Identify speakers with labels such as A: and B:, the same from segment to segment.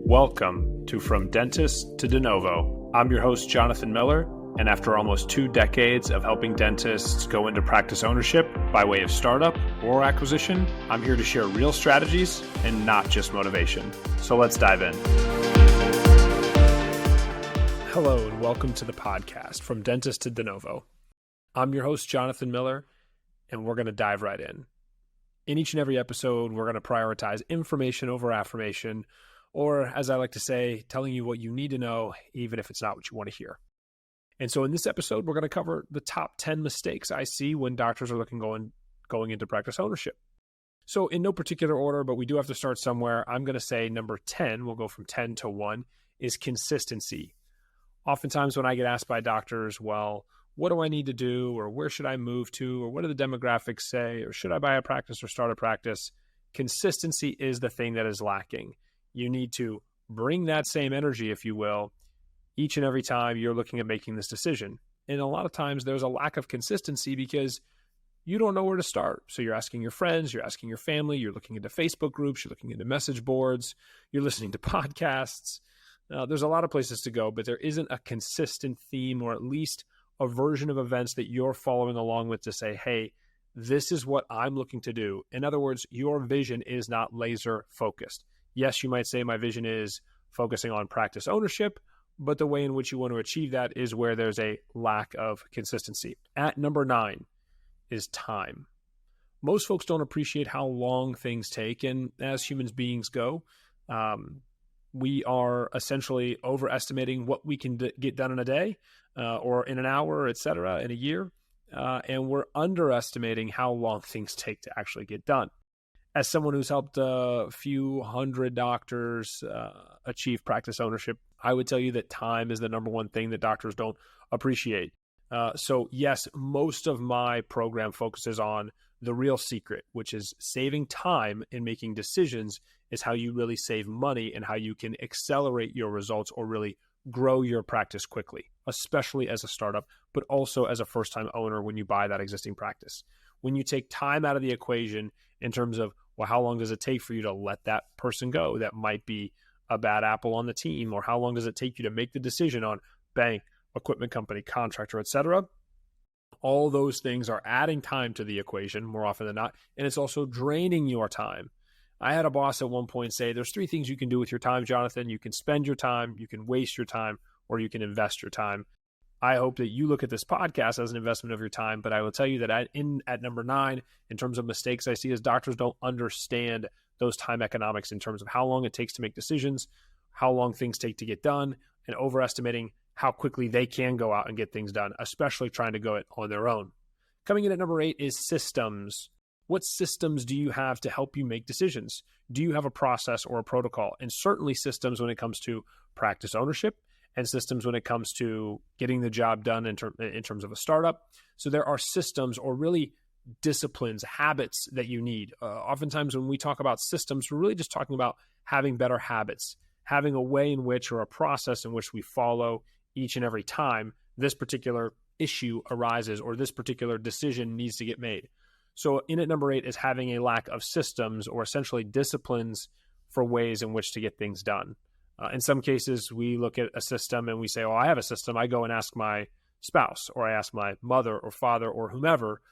A: Welcome to From Dentist to De Novo. I'm your host, Jonathan Miller, and after almost 2 decades of helping dentists go into practice ownership by way of startup or acquisition, I'm here to share real strategies and not just motivation. So let's dive in. Hello, and welcome to the podcast, From Dentist to De Novo. I'm your host, Jonathan Miller, and we're going to dive right in. In each and every episode, we're going to prioritize information over affirmation, or as I like to say, telling you what you need to know, even if it's not what you want to hear. And so in this episode, we're going to cover the top 10 mistakes I see when doctors are going into practice ownership. So in no particular order, but we do have to start somewhere. I'm going to say number 10, we'll go from 10 to 1, is consistency. Oftentimes when I get asked by doctors, well, what do I need to do? Or where should I move to? Or what do the demographics say? Or should I buy a practice or start a practice? Consistency is the thing that is lacking. You need to bring that same energy, if you will, each and every time you're looking at making this decision. And a lot of times there's a lack of consistency because you don't know where to start. So you're asking your friends, you're asking your family, you're looking into Facebook groups, you're looking into message boards, you're listening to podcasts. There's a lot of places to go, but there isn't a consistent theme or at least a version of events that you're following along with to say, hey, this is what I'm looking to do. In other words, your vision is not laser focused. Yes, you might say my vision is focusing on practice ownership, but the way in which you want to achieve that is where there's a lack of consistency. At number 9 is time. Most folks don't appreciate how long things take, and as human beings go, we are essentially overestimating what we can get done in a day or in an hour, et cetera, in a year, and we're underestimating how long things take to actually get done. As someone who's helped a few hundred doctors achieve practice ownership, I would tell you that time is the number one thing that doctors don't appreciate. So yes, most of my program focuses on the real secret, which is saving time in making decisions is how you really save money and how you can accelerate your results or really grow your practice quickly, especially as a startup, but also as a first-time owner when you buy that existing practice. When you take time out of the equation in terms of, well, how long does it take for you to let that person go? That might be a bad apple on the team, or how long does it take you to make the decision on bank, equipment company, contractor, et cetera? All those things are adding time to the equation more often than not, and it's also draining your time. I had a boss at one point say, there's 3 things you can do with your time, Jonathan. You can spend your time, you can waste your time, or you can invest your time. I hope that you look at this podcast as an investment of your time, but I will tell you that at number 9, in terms of mistakes I see is doctors don't understand those time economics in terms of how long it takes to make decisions, how long things take to get done, and overestimating how quickly they can go out and get things done, especially trying to go it on their own. Coming in at number 8 is systems. What systems do you have to help you make decisions? Do you have a process or a protocol? And certainly systems when it comes to practice ownership, and systems when it comes to getting the job done in terms of a startup. So there are systems or really disciplines, habits that you need. Oftentimes when we talk about systems, we're really just talking about having better habits, having a way in which or a process in which we follow each and every time this particular issue arises or this particular decision needs to get made. So in at number 8 is having a lack of systems or essentially disciplines for ways in which to get things done. In some cases, we look at a system and we say, oh, I have a system. I go and ask my spouse or I ask my mother or father or whomever,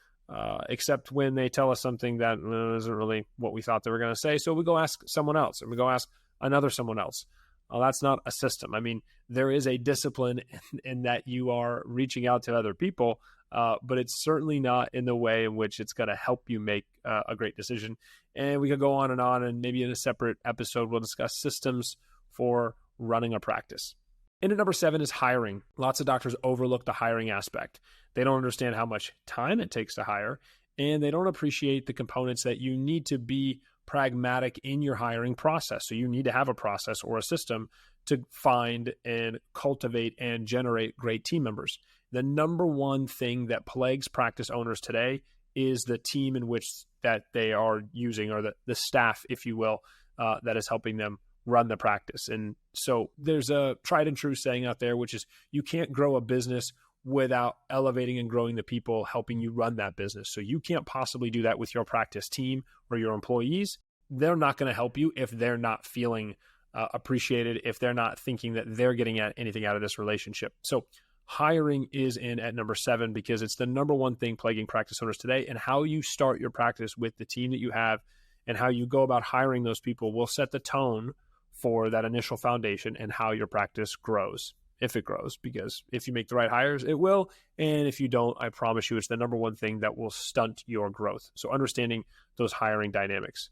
A: except when they tell us something that isn't really what we thought they were going to say. So we go ask someone else and we go ask another someone else. Well, that's not a system. I mean, there is a discipline in that you are reaching out to other people, but it's certainly not in the way in which it's going to help you make a great decision. And we could go on, and maybe in a separate episode, we'll discuss systems for running a practice. And at number 7 is hiring. Lots of doctors overlook the hiring aspect. They don't understand how much time it takes to hire, and they don't appreciate the components that you need to be pragmatic in your hiring process. So you need to have a process or a system to find and cultivate and generate great team members. The number one thing that plagues practice owners today is the team in which that they are using, or the staff, if you will, that is helping them run the practice. And so there's a tried and true saying out there, which is you can't grow a business without elevating and growing the people helping you run that business. So you can't possibly do that with your practice team or your employees. They're not going to help you if they're not feeling appreciated, if they're not thinking that they're getting anything out of this relationship. So hiring is in at number 7 because it's the number one thing plaguing practice owners today. And how you start your practice with the team that you have and how you go about hiring those people will set the tone for that initial foundation and how your practice grows, if it grows, because if you make the right hires, it will. And if you don't, I promise you, it's the number one thing that will stunt your growth. So understanding those hiring dynamics.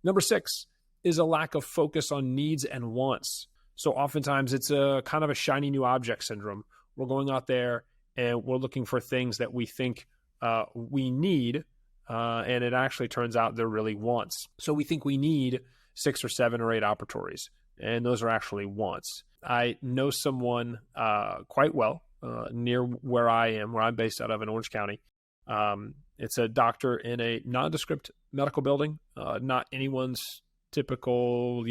A: Number 6 is a lack of focus on needs and wants. So oftentimes it's a kind of a shiny new object syndrome. We're going out there and we're looking for things that we think we need, and it actually turns out they're really wants. So we think we need 6 or 7 or 8 operatories, and those are actually wants. I know someone quite well near where I am, where I'm based out of in Orange County. It's a doctor in a nondescript medical building, not anyone's typical,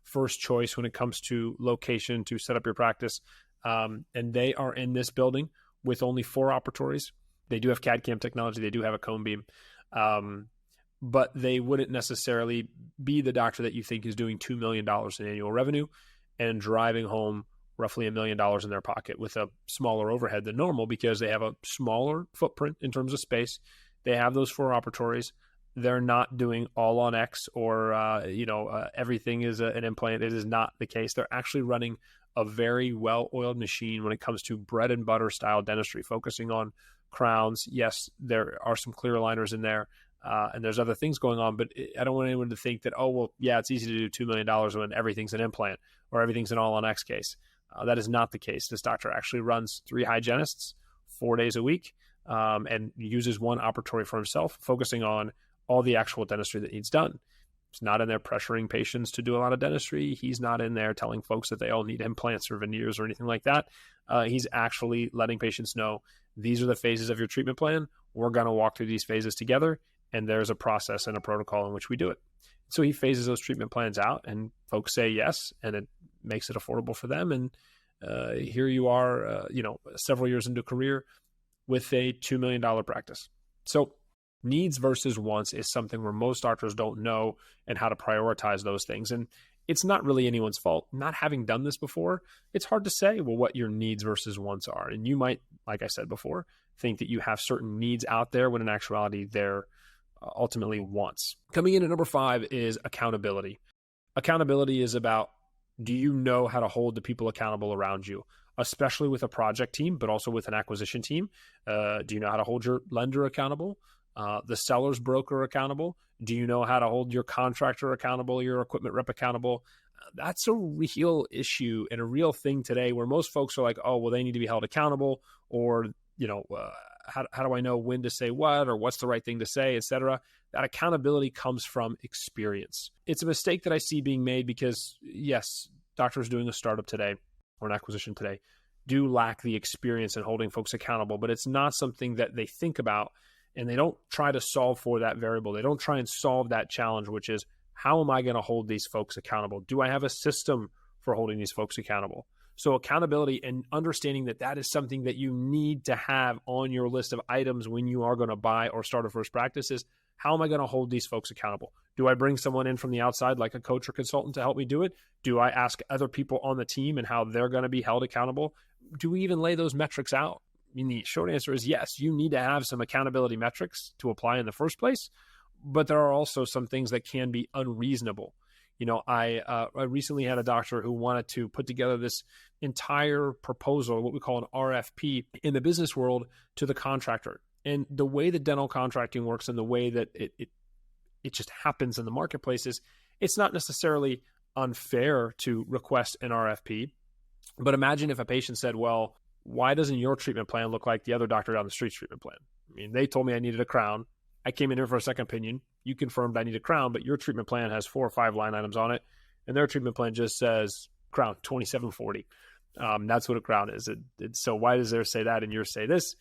A: first choice when it comes to location to set up your practice. And they are in this building with only 4 operatories. They do have CAD/CAM technology. They do have a cone beam. But they wouldn't necessarily be the doctor that you think is doing $2 million in annual revenue and driving home roughly $1 million in their pocket with a smaller overhead than normal because they have a smaller footprint in terms of space. They have those 4 operatories. They're not doing all on X or, everything is an implant. It is not the case. They're actually running a very well-oiled machine when it comes to bread and butter style dentistry, focusing on crowns. Yes, there are some clear aligners in there, and there's other things going on, but I don't want anyone to think that, it's easy to do $2 million when everything's an implant or everything's an all on X case. That is not the case. This doctor actually runs 3 hygienists 4 days a week and uses 1 operatory for himself, focusing on all the actual dentistry that needs done. He's not in there pressuring patients to do a lot of dentistry. He's not in there telling folks that they all need implants or veneers or anything like that. He's actually letting patients know these are the phases of your treatment plan. We're going to walk through these phases together, and there's a process and a protocol in which we do it. So he phases those treatment plans out, and folks say yes, and it makes it affordable for them. And here you are, several years into a career with a $2 million practice. So needs versus wants is something where most doctors don't know and how to prioritize those things. And it's not really anyone's fault. Not having done this before, it's hard to say, what your needs versus wants are. And you might, like I said before, think that you have certain needs out there when in actuality they're ultimately wants. Coming in at number 5 is accountability. Accountability is about, do you know how to hold the people accountable around you, especially with a project team, but also with an acquisition team? Do you know how to hold your lender accountable? The seller's broker accountable? Do you know how to hold your contractor accountable, your equipment rep accountable? That's a real issue and a real thing today where most folks are like, they need to be held accountable, or, how do I know when to say what, or what's the right thing to say, etc. That accountability comes from experience. It's a mistake that I see being made because, yes, doctors doing a startup today or an acquisition today do lack the experience in holding folks accountable, but it's not something that they think about. And they don't try to solve for that variable. They don't try and solve that challenge, which is, how am I going to hold these folks accountable? Do I have a system for holding these folks accountable? So accountability and understanding that is something that you need to have on your list of items when you are going to buy or start a first practice is, how am I going to hold these folks accountable? Do I bring someone in from the outside like a coach or consultant to help me do it? Do I ask other people on the team and how they're going to be held accountable? Do we even lay those metrics out? The short answer is yes, you need to have some accountability metrics to apply in the first place, but there are also some things that can be unreasonable. I recently had a doctor who wanted to put together this entire proposal, what we call an RFP in the business world, to the contractor. And the way that dental contracting works and the way that it just happens in the marketplace is, it's not necessarily unfair to request an RFP, but imagine if a patient said, why doesn't your treatment plan look like the other doctor down the street's treatment plan? They told me I needed a crown. I came in here for a second opinion. You confirmed I need a crown, but your treatment plan has 4 or 5 line items on it, and their treatment plan just says crown $2,740. That's what a crown is. So why does theirs say that and yours say this?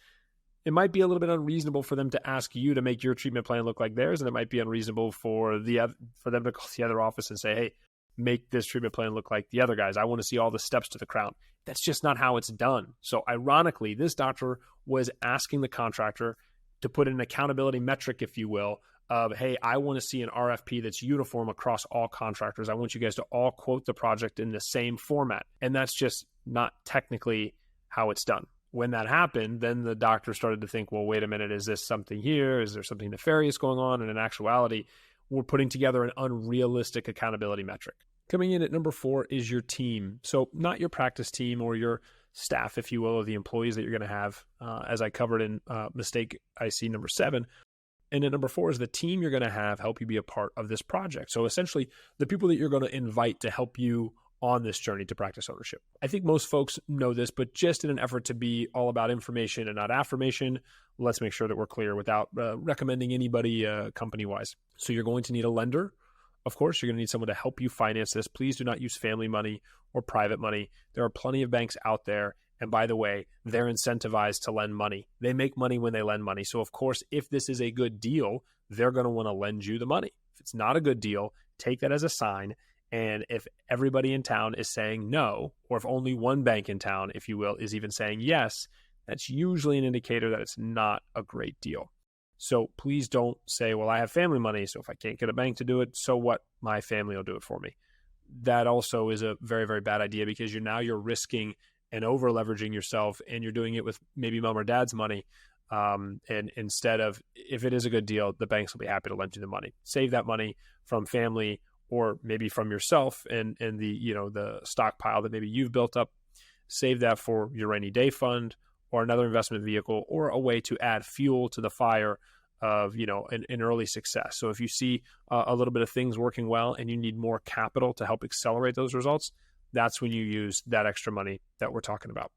A: It might be a little bit unreasonable for them to ask you to make your treatment plan look like theirs, and it might be unreasonable for them to call the other office and say, hey, make this treatment plan look like the other guys. I want to see all the steps to the crown. That's just not how it's done. So ironically, this doctor was asking the contractor to put an accountability metric, if you will, of, hey, I want to see an RFP that's uniform across all contractors. I want you guys to all quote the project in the same format. And that's just not technically how it's done. When that happened, then the doctor started to think, well, wait a minute, is this something here? Is there something nefarious going on? And in actuality, we're putting together an unrealistic accountability metric. Coming in at number 4 is your team. So not your practice team or your staff, if you will, or the employees that you're going to have, as I covered in mistake IC number 7. And then number 4 is the team you're going to have help you be a part of this project. So essentially, the people that you're going to invite to help you on this journey to practice ownership. I think most folks know this, but just in an effort to be all about information and not affirmation, let's make sure that we're clear without recommending anybody company-wise. So you're going to need a lender. Of course, you're going to need someone to help you finance this. Please do not use family money or private money. There are plenty of banks out there. And by the way, they're incentivized to lend money. They make money when they lend money. So of course, if this is a good deal, they're going to want to lend you the money. If it's not a good deal, take that as a sign. And if everybody in town is saying no, or if only one bank in town, if you will, is even saying yes, that's usually an indicator that it's not a great deal. So please don't say, well, I have family money, so if I can't get a bank to do it, so what? My family will do it for me. That also is a very, very bad idea, because you're risking and over leveraging yourself, and you're doing it with maybe mom or dad's money. And instead of, if it is a good deal, the banks will be happy to lend you the money. Save that money from family or maybe from yourself and the stockpile that maybe you've built up. Save that for your rainy day fund or another investment vehicle, or a way to add fuel to the fire of an early success. So if you see a little bit of things working well and you need more capital to help accelerate those results, that's when you use that extra money that we're talking about.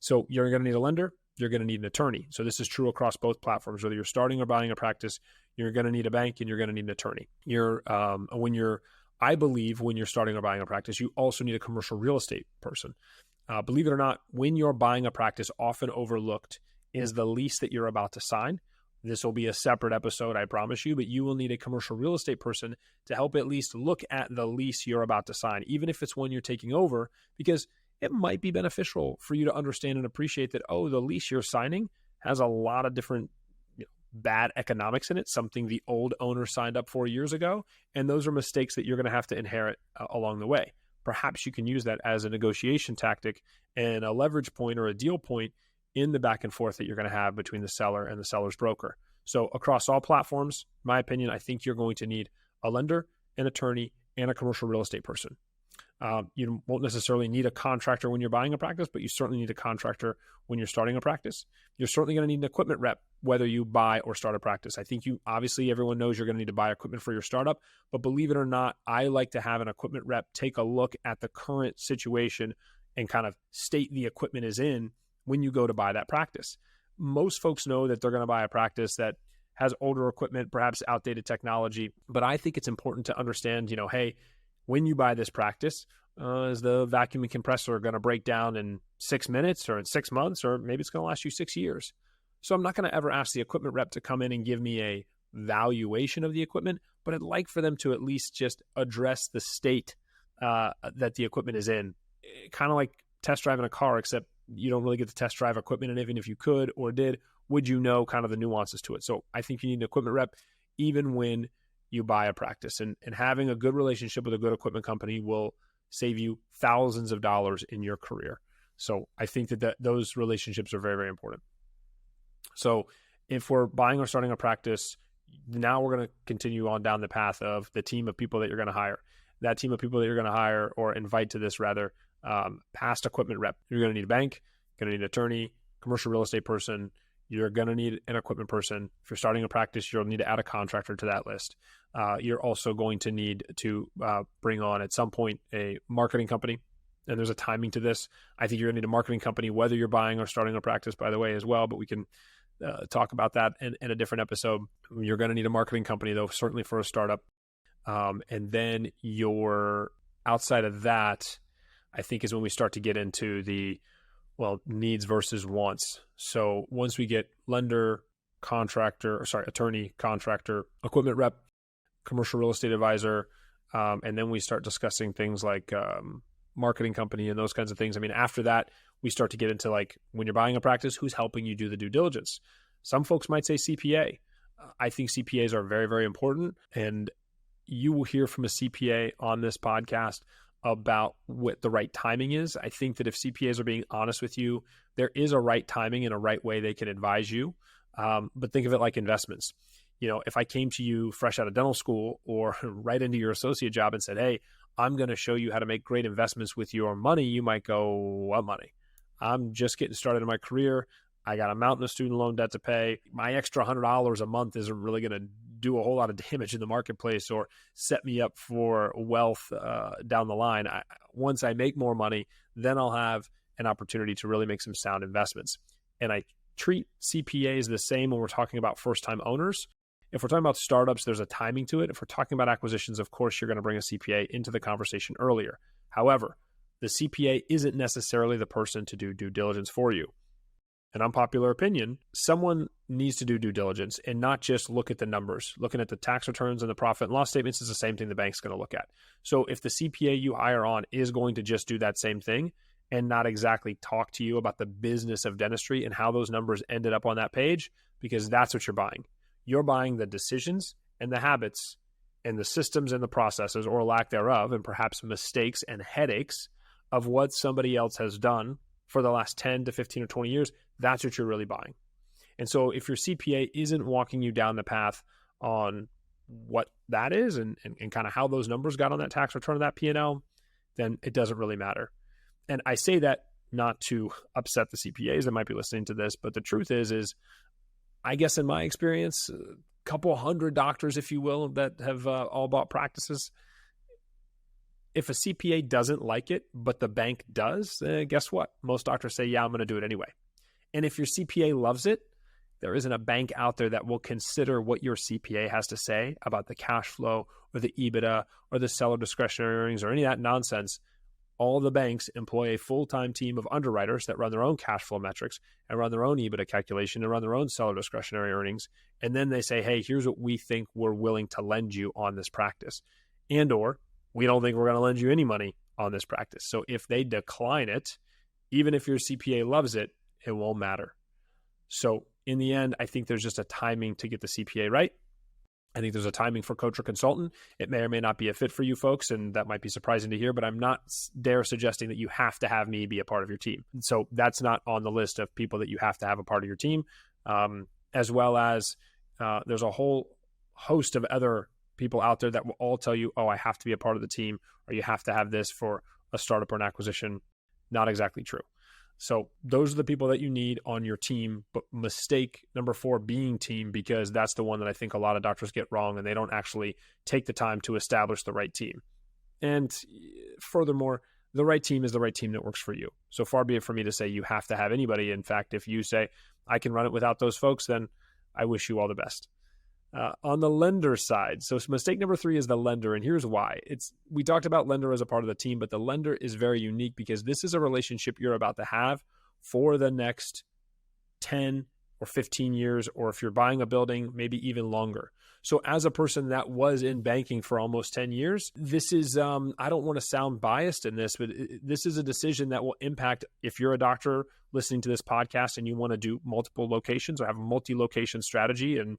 A: So you're going to need a lender, you're going to need an attorney. So this is true across both platforms. Whether you're starting or buying a practice, you're going to need a bank and you're going to need an attorney. I believe when you're starting or buying a practice, you also need a commercial real estate person. Believe it or not, when you're buying a practice, often overlooked is the lease that you're about to sign. This will be a separate episode, I promise you, but you will need a commercial real estate person to help at least look at the lease you're about to sign, even if it's one you're taking over, because it might be beneficial for you to understand and appreciate that, the lease you're signing has a lot of different bad economics in it, something the old owner signed up for years ago, and those are mistakes that you're going to have to inherit along the way. Perhaps you can use that as a negotiation tactic and a leverage point or a deal point in the back and forth that you're going to have between the seller and the seller's broker. So across all platforms, my opinion, I think you're going to need a lender, an attorney, and a commercial real estate person. You won't necessarily need a contractor when you're buying a practice, but you certainly need a contractor when you're starting a practice. You're certainly going to need an equipment rep, whether you buy or start a practice. I think everyone knows you're going to need to buy equipment for your startup, but believe it or not, I like to have an equipment rep take a look at the current situation and kind of state the equipment is in when you go to buy that practice. Most folks know that they're going to buy a practice that has older equipment, perhaps outdated technology, but I think it's important to understand, hey, when you buy this practice, is the vacuum and compressor going to break down in 6 minutes or in 6 months, or maybe it's going to last you 6 years? So I'm not going to ever ask the equipment rep to come in and give me a valuation of the equipment, but I'd like for them to at least just address the state that the equipment is in. Kind of like test driving a car, except you don't really get to test drive equipment, and even if you could or did, would you know kind of the nuances to it? So I think you need an equipment rep even when you buy a practice, and having a good relationship with a good equipment company will save you thousands of dollars in your career. So I think that those relationships are very, very important. So if we're buying or starting a practice, now we're going to continue on down the path of the team of people that you're going to hire. That team of people that you're going to hire or invite to this past equipment rep. You're going to need a bank, going to need an attorney, commercial real estate person. You're going to need an equipment person. If you're starting a practice, you'll need to add a contractor to that list. You're also going to need to bring on at some point a marketing company. And there's a timing to this. I think you're going to need a marketing company, whether you're buying or starting a practice, by the way, as well. But we can talk about that in a different episode. You're going to need a marketing company, though, certainly for a startup. And then outside of that, I think is when we start to get into the needs versus wants. So once we get attorney, contractor, equipment rep, commercial real estate advisor, and then we start discussing things like marketing company and those kinds of things. I mean, after that, we start to get into like when you're buying a practice, who's helping you do the due diligence? Some folks might say CPA. I think CPAs are very, very important. And you will hear from a CPA on this podcast about what the right timing is. I think that if CPAs are being honest with you, there is a right timing and a right way they can advise you. But think of it like investments. If I came to you fresh out of dental school or right into your associate job and said, hey, I'm going to show you how to make great investments with your money, you might go, what money? I'm just getting started in my career. I got a mountain of student loan debt to pay. My extra $100 a month isn't really going to do a whole lot of damage in the marketplace or set me up for wealth down the line. Once I make more money, then I'll have an opportunity to really make some sound investments. And I treat CPAs the same when we're talking about first-time owners. If we're talking about startups, there's a timing to it. If we're talking about acquisitions, of course, you're going to bring a CPA into the conversation earlier. However, the CPA isn't necessarily the person to do due diligence for you. An unpopular opinion, someone needs to do due diligence and not just look at the numbers. Looking at the tax returns and the profit and loss statements is the same thing the bank's going to look at. So if the CPA you hire on is going to just do that same thing and not exactly talk to you about the business of dentistry and how those numbers ended up on that page, because that's what you're buying. You're buying the decisions and the habits and the systems and the processes, or lack thereof, and perhaps mistakes and headaches of what somebody else has done for the last 10 to 15 or 20 years. That's what you're really buying. And so if your CPA isn't walking you down the path on what that is and kind of how those numbers got on that tax return of that P&L, then it doesn't really matter. And I say that not to upset the CPAs that might be listening to this, but the truth is I guess in my experience, a couple hundred doctors, if you will, that have all bought practices, if a CPA doesn't like it, but the bank does, guess what? Most doctors say, yeah, I'm going to do it anyway. And if your CPA loves it, there isn't a bank out there that will consider what your CPA has to say about the cash flow or the EBITDA or the seller discretionary earnings or any of that nonsense. All the banks employ a full-time team of underwriters that run their own cash flow metrics and run their own EBITDA calculation and run their own seller discretionary earnings. And then they say, hey, here's what we think we're willing to lend you on this practice. And or we don't think we're going to lend you any money on this practice. So if they decline it, even if your CPA loves it, it won't matter. So in the end, I think there's just a timing to get the CPA right. I think there's a timing for coach or consultant. It may or may not be a fit for you folks, and that might be surprising to hear, but I'm not dare suggesting that you have to have me be a part of your team. So that's not on the list of people that you have to have a part of your team, as well as there's a whole host of other people out there that will all tell you, oh, I have to be a part of the team, or you have to have this for a startup or an acquisition. Not exactly true. So those are the people that you need on your team, but mistake number 4 being team, because that's the one that I think a lot of doctors get wrong, and they don't actually take the time to establish the right team. And furthermore, the right team is the right team that works for you. So far be it for me to say you have to have anybody. In fact, if you say I can run it without those folks, then I wish you all the best. On the lender side, so mistake number 3 is the lender, and here's why. We talked about lender as a part of the team, but the lender is very unique because this is a relationship you're about to have for the next 10 or 15 years, or if you're buying a building, maybe even longer. So as a person that was in banking for almost 10 years, this is, I don't want to sound biased in this, but this is a decision that will impact, if you're a doctor listening to this podcast and you want to do multiple locations or have a multi-location strategy. And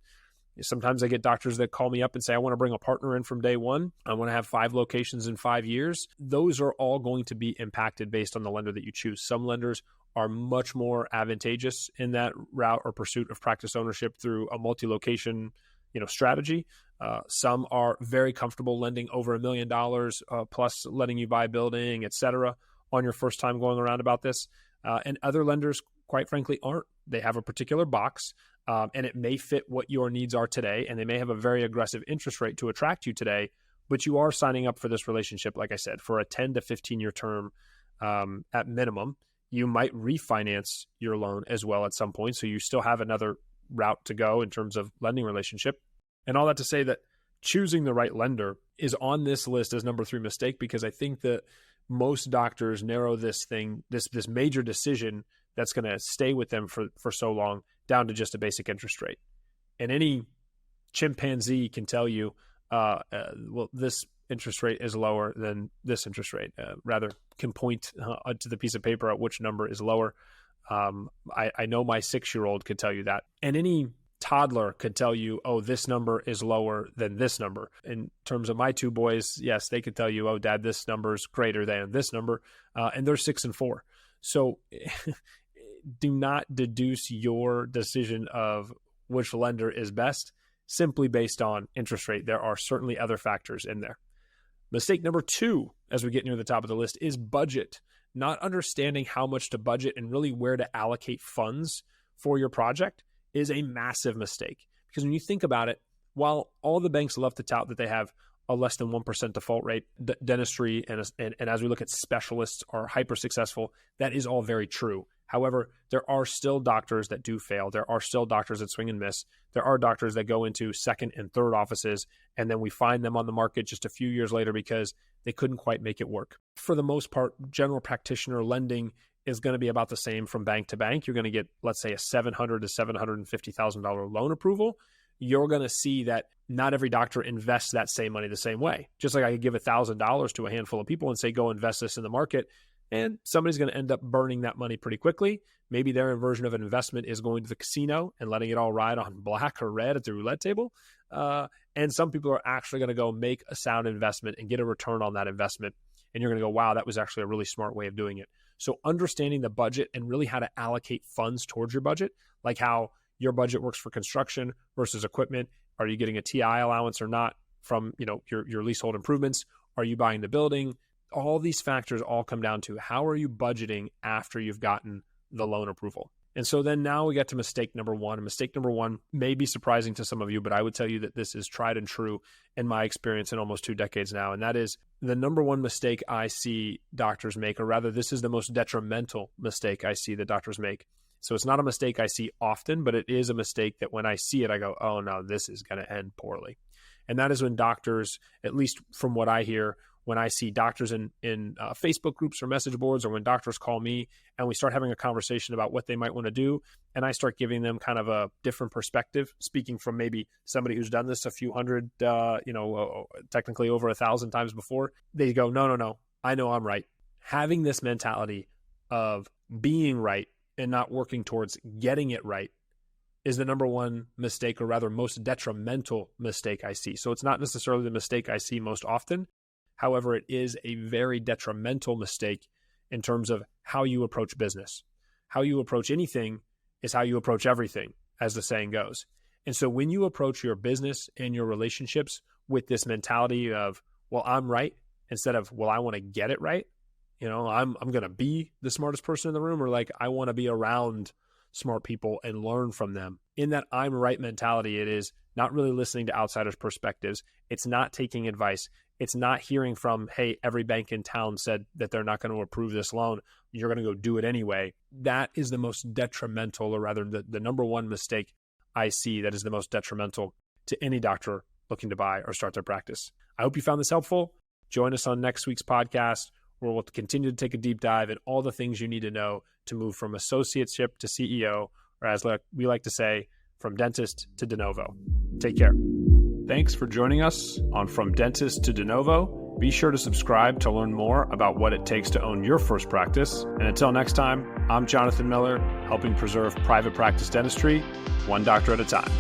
A: sometimes I get doctors that call me up and say, I want to bring a partner in from day one. I want to have 5 locations in 5 years. Those are all going to be impacted based on the lender that you choose. Some lenders are much more advantageous in that route or pursuit of practice ownership through a multi-location, strategy. Some are very comfortable lending over $1 million plus letting you buy a building, et cetera, on your first time going around about this. And other lenders, quite frankly, aren't. They have a particular box. And it may fit what your needs are today, and they may have a very aggressive interest rate to attract you today, but you are signing up for this relationship, like I said, for a 10 to 15-year term at minimum. You might refinance your loan as well at some point, so you still have another route to go in terms of lending relationship. And all that to say that choosing the right lender is on this list as number 3 mistake, because I think that most doctors narrow this major decision that's going to stay with them for so long down to just a basic interest rate. And any chimpanzee can tell you, well, this interest rate is lower than this interest rate, rather can point to the piece of paper at which number is lower. I know my 6-year-old could tell you that. And any toddler could tell you, oh, this number is lower than this number. In terms of my two boys, yes, they could tell you, oh, Dad, this number is greater than this number. And they're 6 and 4. So do not deduce your decision of which lender is best simply based on interest rate. There are certainly other factors in there. Mistake number 2, as we get near the top of the list, is budget. Not understanding how much to budget and really where to allocate funds for your project is a massive mistake. Because when you think about it, while all the banks love to tout that they have a less than 1% default rate, dentistry and as we look at specialists are hyper successful, that is all very true. However, there are still doctors that do fail. There are still doctors that swing and miss. There are doctors that go into second and third offices, and then we find them on the market just a few years later because they couldn't quite make it work. For the most part, general practitioner lending is going to be about the same from bank to bank. You're going to get, let's say, a $700,000 to $750,000 loan approval. You're going to see that not every doctor invests that same money the same way. Just like I could give $1,000 to a handful of people and say, go invest this in the market, and somebody's going to end up burning that money pretty quickly. Maybe their version of an investment is going to the casino and letting it all ride on black or red at the roulette table. And some people are actually going to go make a sound investment and get a return on that investment. And you're going to go, wow, that was actually a really smart way of doing it. So understanding the budget and really how to allocate funds towards your budget, like how your budget works for construction versus equipment. Are you getting a TI allowance or not from your leasehold improvements? Are you buying the building? All these factors all come down to how are you budgeting after you've gotten the loan approval. And so then now we get to mistake number 1. And mistake number 1 may be surprising to some of you, but I would tell you that this is tried and true in my experience in almost 2 decades now. And that is the number 1 mistake I see doctors make, or rather this is the most detrimental mistake I see that doctors make. So it's not a mistake I see often, but it is a mistake that when I see it, I go, oh no, this is going to end poorly. And that is when doctors, at least from what I hear, when I see doctors in Facebook groups or message boards, or when doctors call me and we start having a conversation about what they might want to do, and I start giving them kind of a different perspective, speaking from maybe somebody who's done this a few hundred, technically over 1,000 times before, they go, no, I know I'm right. Having this mentality of being right and not working towards getting it right is the number 1 mistake, or rather most detrimental mistake I see. So it's not necessarily the mistake I see most often. However, it is a very detrimental mistake in terms of how you approach business. How you approach anything is how you approach everything, as the saying goes. And so when you approach your business and your relationships with this mentality of, well, I'm right, instead of, well, I want to get it right, I'm going to be the smartest person in the room, or like I want to be around smart people and learn from them. In that I'm right mentality, it is not really listening to outsiders' perspectives. It's not taking advice. It's not hearing from, hey, every bank in town said that they're not going to approve this loan. You're going to go do it anyway. That is the most detrimental, or rather the number 1 mistake I see that is the most detrimental to any doctor looking to buy or start their practice. I hope you found this helpful. Join us on next week's podcast, where we'll continue to take a deep dive in all the things you need to know to move from associateship to CEO, or as we like to say, from dentist to de novo. Take care. Thanks for joining us on From Dentist to De Novo. Be sure to subscribe to learn more about what it takes to own your first practice. And until next time, I'm Jonathan Miller, helping preserve private practice dentistry, one doctor at a time.